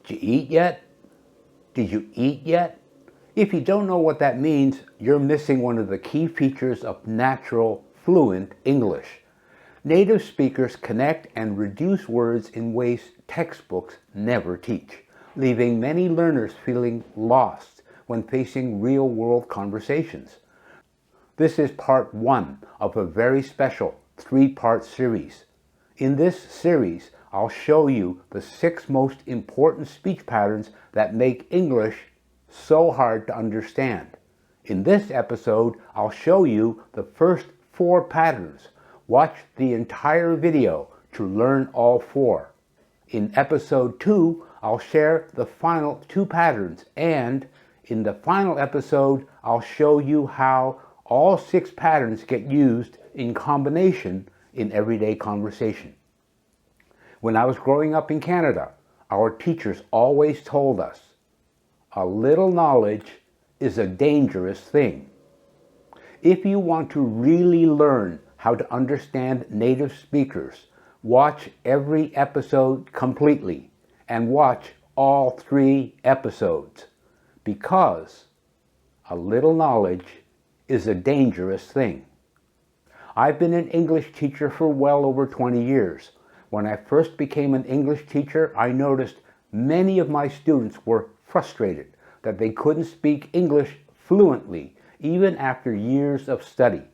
Did you eat yet? Did you eat yet? If you don't know what that means, you're missing one of the key features of natural, fluent English. Native speakers connect and reduce words in ways textbooks never teach, leaving many learners feeling lost when facing real-world conversations. This is part 1 of a very special 3-part series. In this series, I'll show you the 6 most important speech patterns that make English so hard to understand. In this episode, I'll show you the first 4 patterns. Watch the entire video to learn all 4. In episode 2, I'll share the final 2 patterns, and in the final episode, I'll show you how all 6 patterns get used in combination in everyday conversation. When I was growing up in Canada, our teachers always told us, a little knowledge is a dangerous thing. If you want to really learn how to understand native speakers, watch every episode completely and watch all 3 episodes, because a little knowledge is a dangerous thing. I've been an English teacher for well over 20 years. When I first became an English teacher, I noticed many of my students were frustrated that they couldn't speak English fluently, even after years of study.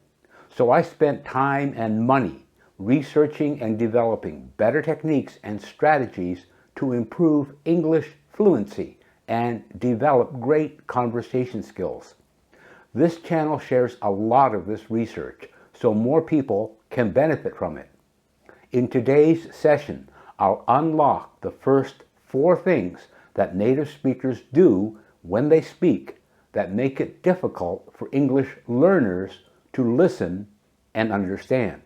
So I spent time and money researching and developing better techniques and strategies to improve English fluency and develop great conversation skills. This channel shares a lot of this research, so more people can benefit from it. In today's session, I'll unlock the first 4 things that native speakers do when they speak that make it difficult for English learners to listen and understand.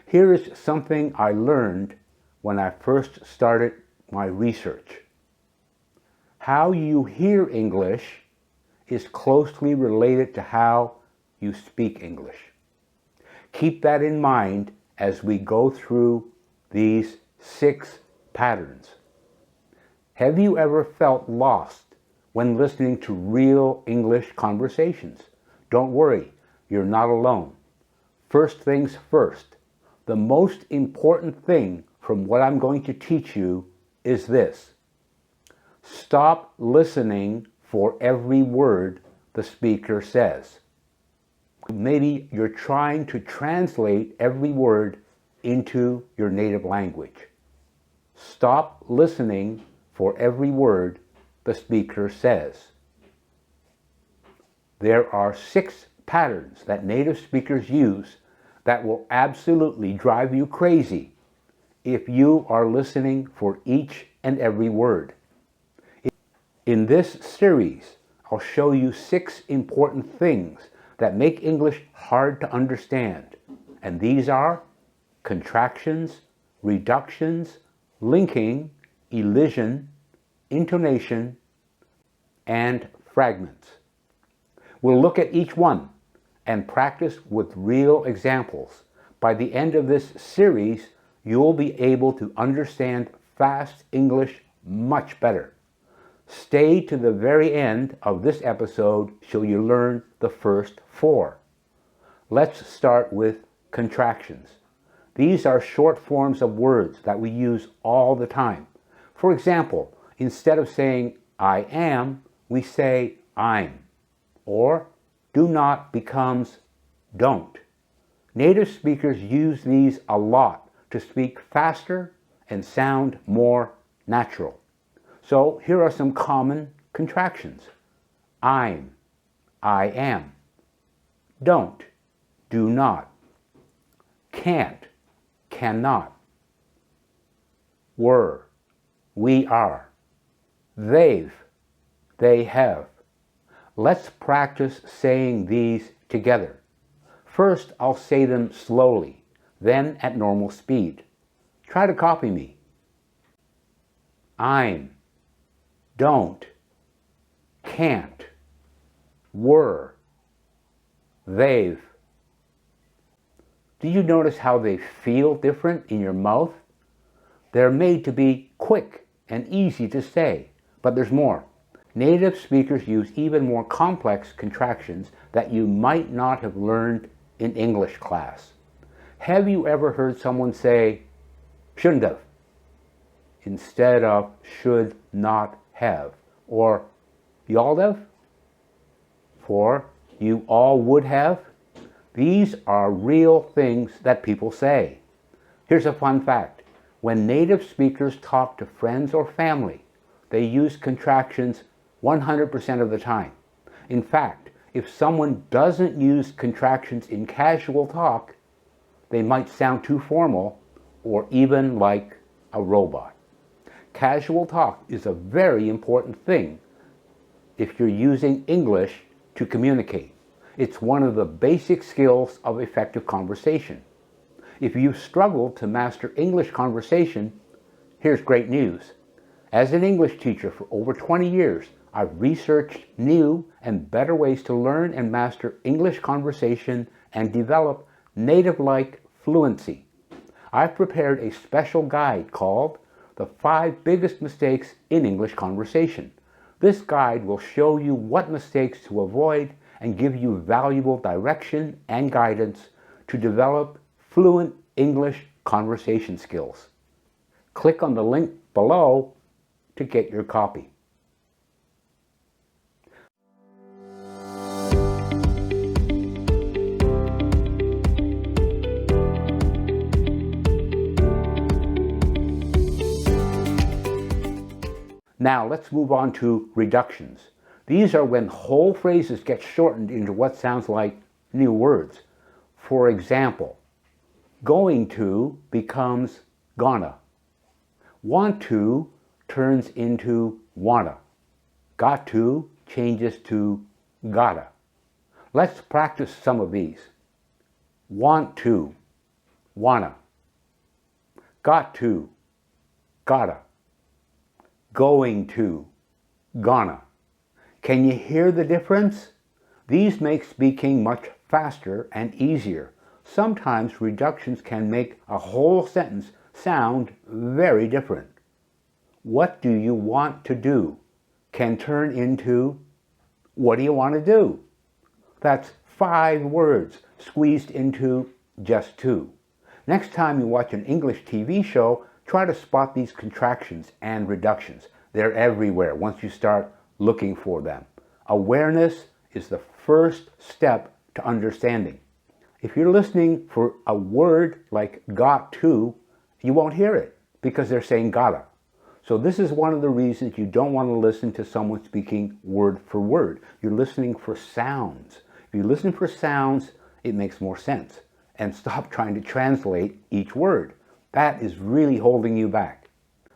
Here is something I learned when I first started my research. How you hear English is closely related to how you speak English. Keep that in mind as we go through these 6 patterns. Have you ever felt lost when listening to real English conversations? Don't worry, you're not alone. First things first, the most important thing from what I'm going to teach you is this. Stop listening for every word the speaker says. Maybe you're trying to translate every word into your native language. Stop listening for every word the speaker says. There are 6 patterns that native speakers use that will absolutely drive you crazy if you are listening for each and every word. In this series, I'll show you 6 important things that make English hard to understand, and these are contractions, reductions, linking, elision, intonation, and fragments. We'll look at each one and practice with real examples. By the end of this series, you'll be able to understand fast English much better. Stay to the very end of this episode so you learn the first 4. Let's start with contractions. These are short forms of words that we use all the time. For example, instead of saying I am, we say I'm, or do not becomes don't. Native speakers use these a lot to speak faster and sound more natural. So here are some common contractions. I'm, I am. Don't, do not. Can't, cannot. Were, we are. They've, they have. Let's practice saying these together. First, I'll say them slowly, then at normal speed. Try to copy me. I'm, don't, can't, were, they've. Do you notice how they feel different in your mouth? They're made to be quick and easy to say, but there's more. Native speakers use even more complex contractions that you might not have learned in English class. Have you ever heard someone say, shouldn't have, instead of should not have, or y'all have, for you all would have? These are real things that people say. Here's a fun fact. When native speakers talk to friends or family, they use contractions 100% of the time. In fact, if someone doesn't use contractions in casual talk, they might sound too formal or even like a robot. Casual talk is a very important thing if you're using English to communicate. It's one of the basic skills of effective conversation. If you struggle to master English conversation, here's great news. As an English teacher for over 20 years, I've researched new and better ways to learn and master English conversation and develop native-like fluency. I've prepared a special guide called The 5 Biggest Mistakes in English Conversation. This guide will show you what mistakes to avoid and give you valuable direction and guidance to develop fluent English conversation skills. Click on the link below to get your copy. Now let's move on to reductions. These are when whole phrases get shortened into what sounds like new words. For example, going to becomes gonna. Want to turns into wanna. Got to changes to gotta. Let's practice some of these. Want to, wanna. Got to, gotta. Going to, gonna. Can you hear the difference? These make speaking much faster and easier. Sometimes reductions can make a whole sentence sound very different. What do you want to do can turn into what do you want to do? That's 5 words squeezed into just 2. Next time you watch an English TV show, try to spot these contractions and reductions. They're everywhere once you start looking for them. Awareness is the first step to understanding. If you're listening for a word like got to, you won't hear it because they're saying gotta. So this is one of the reasons you don't want to listen to someone speaking word for word. You're listening for sounds. If you listen for sounds, it makes more sense. And stop trying to translate each word. That is really holding you back.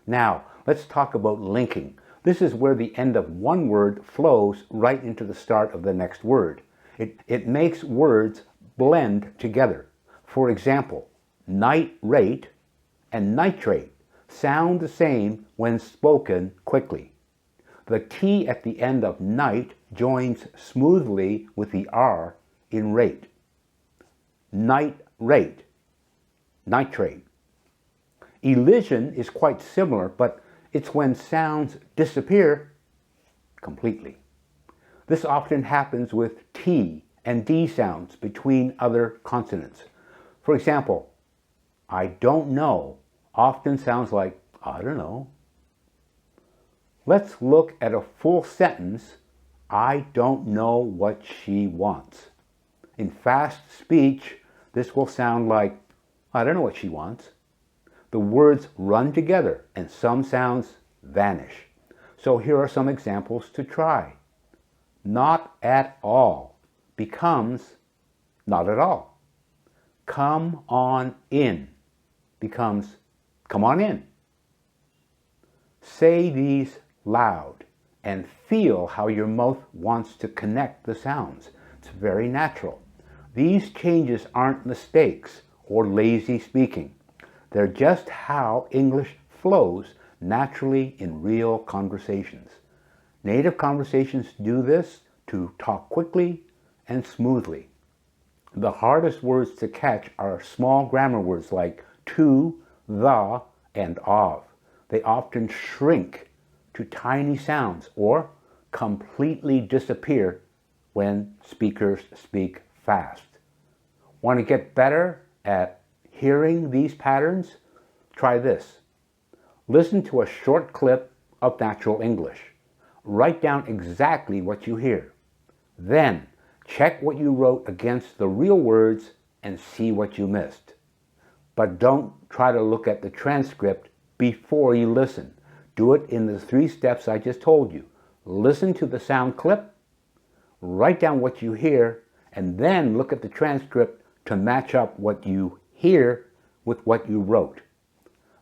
Now, let's talk about linking. This is where the end of one word flows right into the start of the next word. It makes words blend together. For example, night rate and nitrate sound the same when spoken quickly. The T at the end of night joins smoothly with the R in rate. Night rate, nitrate. Elision is quite similar, but it's when sounds disappear completely. This often happens with T and D sounds between other consonants. For example, I don't know often sounds like I don't know. Let's look at a full sentence. I don't know what she wants. In fast speech, this will sound like I don't know what she wants. The words run together and some sounds vanish. So here are some examples to try. Not at all becomes not at all. Come on in becomes come on in. Say these loud and feel how your mouth wants to connect the sounds. It's very natural. These changes aren't mistakes or lazy speaking. They're just how English flows naturally in real conversations. Native conversations do this to talk quickly and smoothly. The hardest words to catch are small grammar words like to, the, and of. they often shrink to tiny sounds or completely disappear when speakers speak fast. Want to get better at hearing these patterns? Try this. Listen to a short clip of natural English. Write down exactly what you hear. Then, check what you wrote against the real words and see what you missed. But don't try to look at the transcript before you listen. Do it in the 3 steps I just told you. Listen to the sound clip, write down what you hear, and then look at the transcript to match up what you hear with what you wrote.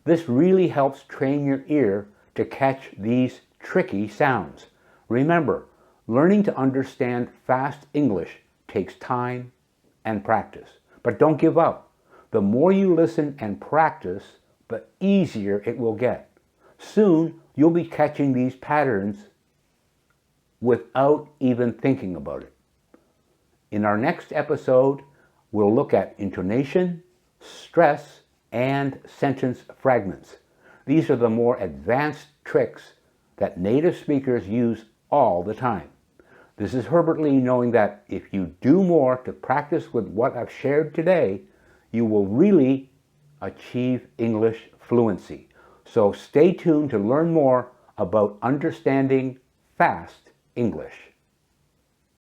This really helps train your ear to catch these tricky sounds. Remember, learning to understand fast English takes time and practice. But don't give up. The more you listen and practice, the easier it will get. Soon, you'll be catching these patterns without even thinking about it. In our next episode, we'll look at intonation, stress, and sentence fragments. These are the more advanced tricks that native speakers use all the time. This is Herbert Lee, knowing that if you do more to practice with what I've shared today, you will really achieve English fluency. So stay tuned to learn more about understanding fast English.